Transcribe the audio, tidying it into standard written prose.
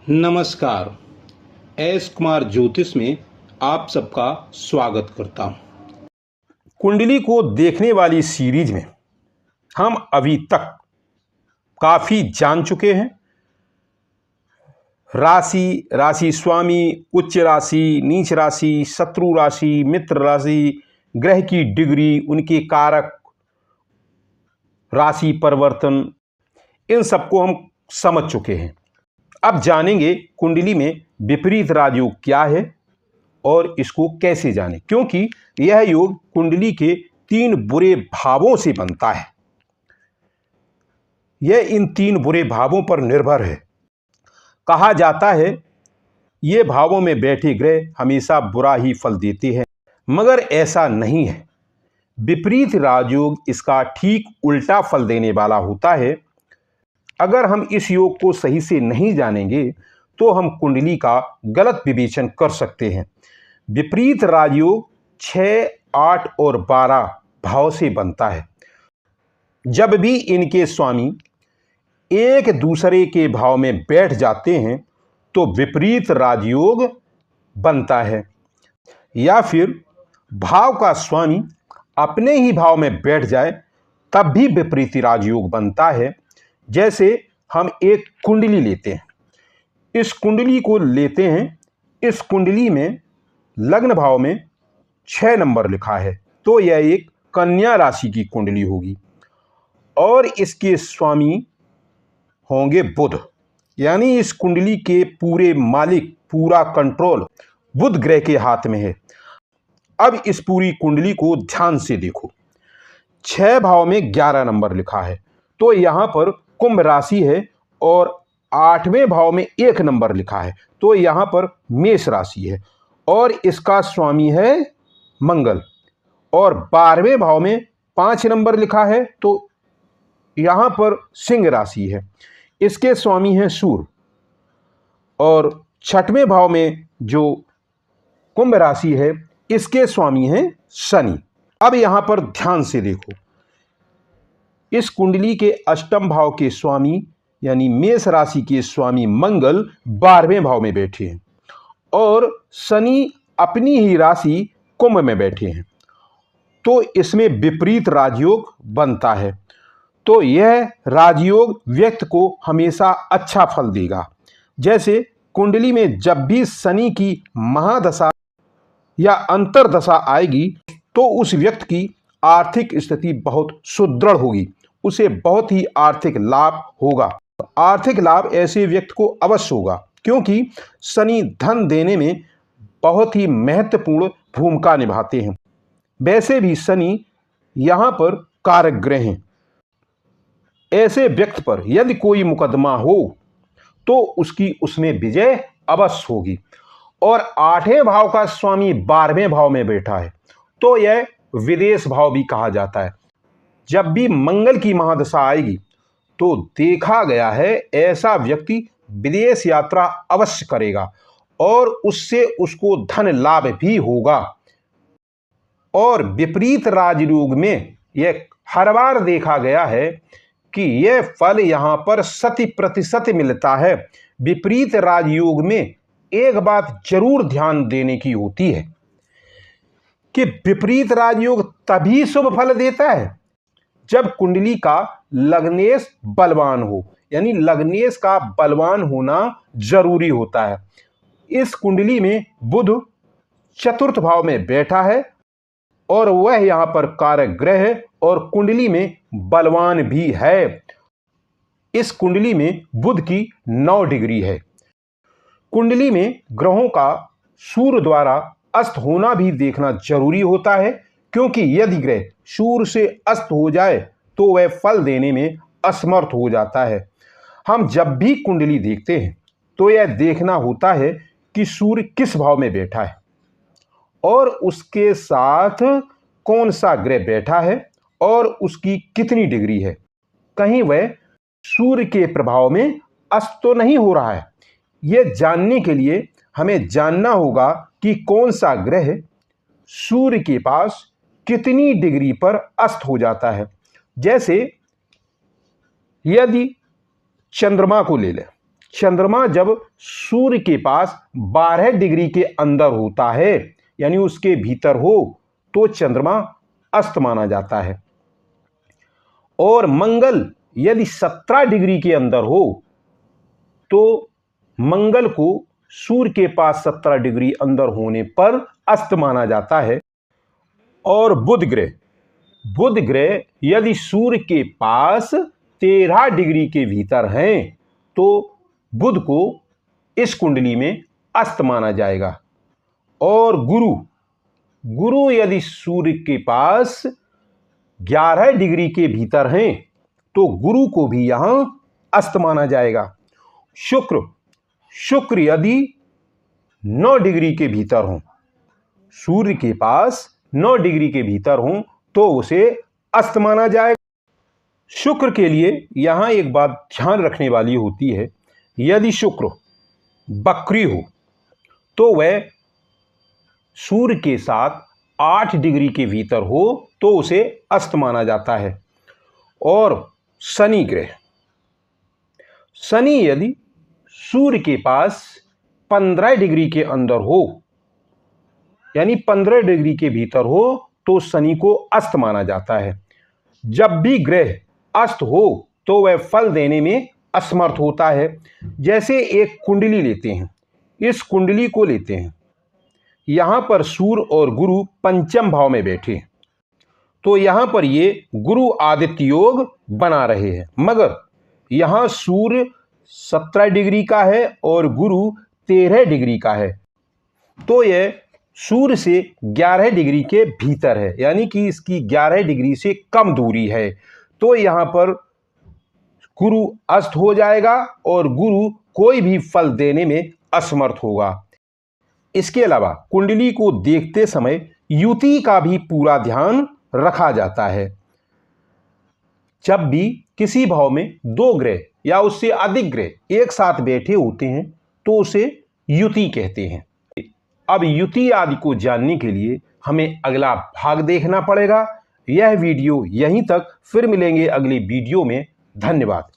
नमस्कार। एस कुमार ज्योतिष में आप सबका स्वागत करता हूं। कुंडली को देखने वाली सीरीज में हम अभी तक काफ़ी जान चुके हैं। राशि, राशि स्वामी, उच्च राशि, नीच राशि, शत्रु राशि, मित्र राशि, ग्रह की डिग्री, उनके कारक, राशि परिवर्तन, इन सबको हम समझ चुके हैं। अब जानेंगे कुंडली में विपरीत राजयोग क्या है और इसको कैसे जानें, क्योंकि यह योग कुंडली के 3 बुरे भावों से बनता है। यह इन 3 बुरे भावों पर निर्भर है। कहा जाता है ये भावों में बैठे ग्रह हमेशा बुरा ही फल देते हैं, मगर ऐसा नहीं है। विपरीत राजयोग इसका ठीक उल्टा फल देने वाला होता है। अगर हम इस योग को सही से नहीं जानेंगे तो हम कुंडली का गलत विवेचन कर सकते हैं। विपरीत राजयोग 6, 8 और 12 भाव से बनता है। जब भी इनके स्वामी एक दूसरे के भाव में बैठ जाते हैं तो विपरीत राजयोग बनता है, या फिर भाव का स्वामी अपने ही भाव में बैठ जाए तब भी विपरीत राजयोग बनता है। जैसे हम एक कुंडली लेते हैं, इस कुंडली को लेते हैं, इस कुंडली में लग्न भाव में 6 नंबर लिखा है, तो यह एक कन्या राशि की कुंडली होगी और इसके स्वामी होंगे बुध। यानी इस कुंडली के पूरे मालिक, पूरा कंट्रोल बुध ग्रह के हाथ में है। अब इस पूरी कुंडली को ध्यान से देखो। 6 भाव में 11 नंबर लिखा है, तो यहां पर कुंभ राशि है और 8वें भाव में 1 नंबर लिखा है, तो यहां पर मेष राशि है और इसका स्वामी है मंगल। और 12वें भाव में 5 नंबर लिखा है, तो यहां पर सिंह राशि है, इसके स्वामी है सूर्य। और 6वें भाव में जो कुंभ राशि है, इसके स्वामी है शनि। अब यहां पर ध्यान से देखो, इस कुंडली के अष्टम भाव के स्वामी यानी मेष राशि के स्वामी मंगल 12वें भाव में बैठे हैं और शनि अपनी ही राशि कुंभ में बैठे हैं, तो इसमें विपरीत राजयोग बनता है। तो यह राजयोग व्यक्ति को हमेशा अच्छा फल देगा। जैसे कुंडली में जब भी शनि की महादशा या अंतरदशा आएगी तो उस व्यक्ति की आर्थिक स्थिति बहुत सुदृढ़ होगी, उसे बहुत ही आर्थिक लाभ होगा। आर्थिक लाभ ऐसे व्यक्ति को अवश्य होगा, क्योंकि शनि धन देने में बहुत ही महत्वपूर्ण भूमिका निभाते हैं। वैसे भी शनि यहां पर कारक ग्रह हैं। ऐसे व्यक्ति पर यदि कोई मुकदमा हो तो उसकी उसमें विजय अवश्य होगी। और 8वें भाव का स्वामी 12वें भाव में बैठा है, तो यह विदेश भाव भी कहा जाता है। जब भी मंगल की महादशा आएगी तो देखा गया है ऐसा व्यक्ति विदेश यात्रा अवश्य करेगा और उससे उसको धन लाभ भी होगा। और विपरीत राजयोग में यह हर बार देखा गया है कि यह फल यहां पर 100% मिलता है। विपरीत राजयोग में एक बात जरूर ध्यान देने की होती है कि विपरीत राजयोग तभी शुभ फल देता है जब कुंडली का लग्नेश बलवान हो, यानी लग्नेश का बलवान होना जरूरी होता है। इस कुंडली में बुध 4th भाव में बैठा है और वह यहां पर कारक ग्रह है और कुंडली में बलवान भी है। इस कुंडली में बुध की 9 डिग्री है। कुंडली में ग्रहों का सूर्य द्वारा अस्त होना भी देखना जरूरी होता है, क्योंकि यदि ग्रह सूर्य से अस्त हो जाए तो वह फल देने में असमर्थ हो जाता है। हम जब भी कुंडली देखते हैं तो यह देखना होता है कि सूर्य किस भाव में बैठा है और उसके साथ कौन सा ग्रह बैठा है और उसकी कितनी डिग्री है। कहीं वह सूर्य के प्रभाव में अस्त तो नहीं हो रहा है। यह जानने के लिए हमें जानना होगा कि कौन सा ग्रह सूर्य के पास कितनी डिग्री पर अस्त हो जाता है। जैसे यदि चंद्रमा को ले लें, चंद्रमा जब सूर्य के पास 12 डिग्री के अंदर होता है, यानी उसके भीतर हो, तो चंद्रमा अस्त माना जाता है। और मंगल यदि 17 डिग्री के अंदर हो तो मंगल को सूर्य के पास 17 डिग्री अंदर होने पर अस्त माना जाता है। और बुध ग्रह यदि सूर्य के पास 13 डिग्री के भीतर हैं तो बुध को इस कुंडली में अस्त माना जाएगा। और गुरु यदि सूर्य के पास 11 डिग्री के भीतर हैं तो गुरु को भी यहां अस्त माना जाएगा। शुक्र यदि 9 डिग्री के भीतर हो, सूर्य के पास 9 डिग्री के भीतर हो तो उसे अस्त माना जाएगा। शुक्र के लिए यहां एक बात ध्यान रखने वाली होती है, यदि शुक्र बकरी हो तो वह सूर्य के साथ 8 डिग्री के भीतर हो तो उसे अस्त माना जाता है। और शनि यदि सूर्य के पास 15 डिग्री के अंदर हो, यानी 15 डिग्री के भीतर हो, तो शनि को अस्त माना जाता है। जब भी ग्रह अस्त हो तो वह फल देने में असमर्थ होता है। जैसे एक कुंडली लेते हैं, इस कुंडली को लेते हैं, यहां पर सूर्य और गुरु पंचम भाव में बैठे, तो यहां पर ये गुरु आदित्य योग बना रहे हैं, मगर यहां सूर्य 17 डिग्री का है और गुरु 13 डिग्री का है, तो यह सूर्य से 11 डिग्री के भीतर है, यानी कि इसकी 11 डिग्री से कम दूरी है। तो यहां पर गुरु अस्त हो जाएगा और गुरु कोई भी फल देने में असमर्थ होगा। इसके अलावा कुंडली को देखते समय युति का भी पूरा ध्यान रखा जाता है। जब भी किसी भाव में 2 ग्रह या उससे अधिक ग्रह एक साथ बैठे होते हैं तो उसे युति कहते हैं। अब युति आदि को जानने के लिए हमें अगला भाग देखना पड़ेगा। यह वीडियो यहीं तक, फिर मिलेंगे अगली वीडियो में। धन्यवाद।